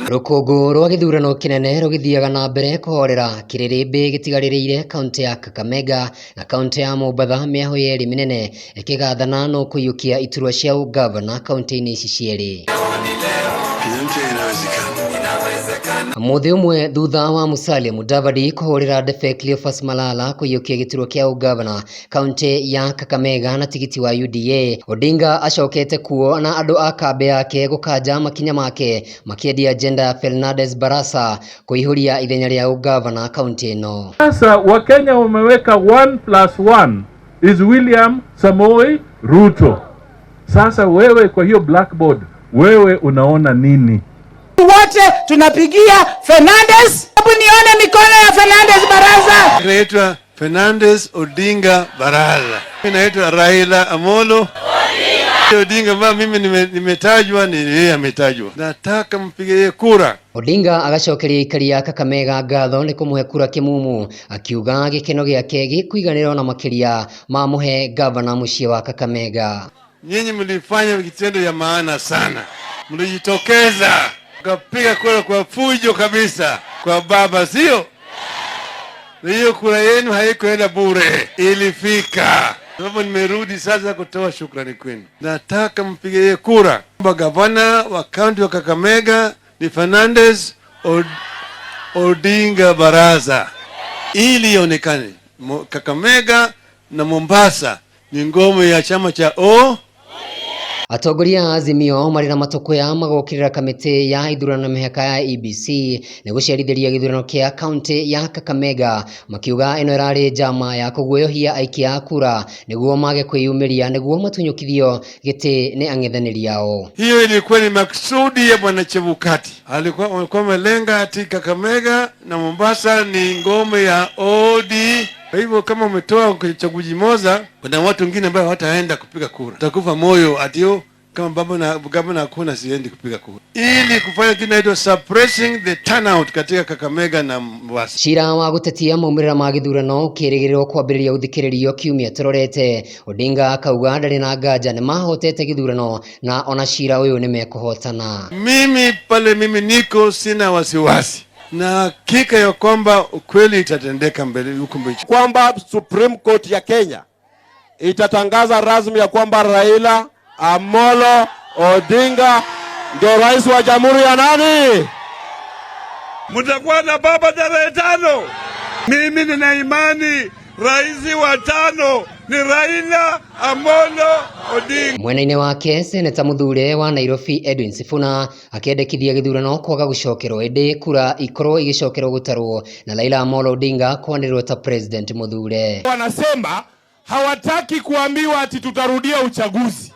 Rũkũngũ rwa gĩthurano kĩnene rũgĩthiaga na mbere kũhorera kĩrĩrĩmbĩ gĩtigarĩrĩire kaunti ya Kakamega na kaunti ya Mombatha mĩaho yerĩ mĩnene ĩkĩgathana no kũiyũkia iturwa cia ũgavana kaunti-inĩ ici cierĩ. Mũthĩ ũmwe thutha wa Musalia Mudavadi kũhũrĩra ndebe Cleophas Malala kũiyũkia gĩturwa kĩa ũgavana kaunti ya Kakamega na tigiti wa UDA, Odinga acokete kuo na andũ a kambi yake gũkanja makinya make makĩendia agenda ya Fernandes Barasa kũihũria ithenya rĩa ũgavana kaunti ĩno. Sasa Wakenya wameweka 1+1 is William Samoei Ruto. Sasa wewe kwa hiyo blackboard wewe unaona nini? Wote tunapigia Fernandes. Hebu nione mikono ya Fernandes Barasa. Inaitwa Fernandes Odinga Barasa. Inaitwa Raila Amolo Odinga. Mimi nimetajwa, ni yeye ametajwa. Nataka mpige kura. Odinga agacokeria ikari ya Kakamega ngatho nĩ kũmũhe kura kĩmumu, akiuga gĩkeno gĩake gĩkũiganĩra na makĩria ma mũhe gavana mũciĩ wa Kakamega. Nyinyi mlifanya kitendo ya maana sana. Mlijitokeza kapiga kura kwa fujo kabisa kwa baba, sio? Na hiyo kura yenu haikuenda bure, ilifika. Sababu nimerudi sasa kutoa shukrani kwenu. Nataka mpige kura. Gavana wa kaunti wa Kakamega ni Fernandes Odinga Barasa, ili ionekane Kakamega na Mombasa ni ngome ya chama cha Atongoria Azimio marĩ na matũkũya magokĩrĩra kamĩtĩ ya ithurano na mĩhaka ya EBC nĩ gũciarithĩria gĩthurano kĩa kaunti ya Kakamega, makiuga ĩno ĩrarĩ njama ya kũguoyohia aikia a kura nĩguo mage kwĩyumĩria nĩguo matunyũkithio gĩtĩ nĩ ang'ethanĩri ao. Hiyo ilikuwa ni maksudi ya Bwana Chebukati. Alikuwa amelenga ati Kakamega na Mombasa ni ngome ya ODM. Kwa hivyo kama umetoa uchaguzi moja, kuna watu wengine ambao hawataenda kupiga kura. Utakufa moyo atio kama baba na gavana hakuna siendi kupiga kura. Ili kufanya kitu inaitwa suppressing the turnout katika Kakamega na Mombasa. Cira wa gũtetia maumĩrĩra ma gĩthurano kĩrĩgĩrĩrwo kwambĩrĩria ũthikĩrĩrio kiumia tũrorete, Odinga akauga ndarĩ na nganja nĩ mahotete gĩthurano na ona cira ũyũ nĩ mekũhotana. Mimi niko sina wasiwasi na hakika ya kwamba ukweli itatendeka mbele huko mbele, kwamba Supreme Court ya Kenya itatangaza rasmi ya kwamba Raila Amolo Odinga ndio rais wa jamhuri ya nani. Mtakuwa na baba tarehe 5. Mimi nina imani rais wa 5 ni Raila Amolo Odinga. Mwena-inĩ wake seneta mũthure wa Nairobi Edwin Sifuna akĩendekithia gĩthurano kwaga gũcokerwo, ĩndĩ kura ikorwo igĩcokerwo gũtarwo na Raila Amolo Odinga kwanĩrĩrwo ta president mũthure. Wanasema hawataki kuambiwa ati tutarudia uchaguzi.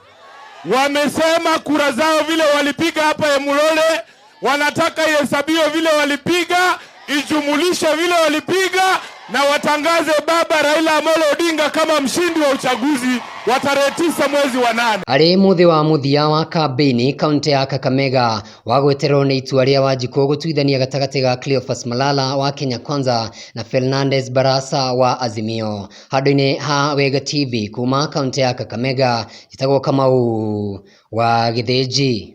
Wamesema kura zao vile walipiga hapa Emulole wanataka ihesabiwe vile walipiga, ijumulishe vile walipiga na watangaze baba Raila Amolo Odinga kama mshindi wa uchaguzi wa tarehe 9 mwezi wa 8. Arĩ mũthĩ wa mũthia wa kambĩini kaunti ya Kakamega wa gwetererwo nĩ itua rĩa Wanjikũ gũtuithania gatagatĩ ga Cleophas Malala wa Kenya Kwanza na Fernandes Barasa wa Azimio. Handũ-inĩ ha Wega TV kuma kaunti ya Kakamega, njĩtagwo Kamau wa Gĩthĩnji.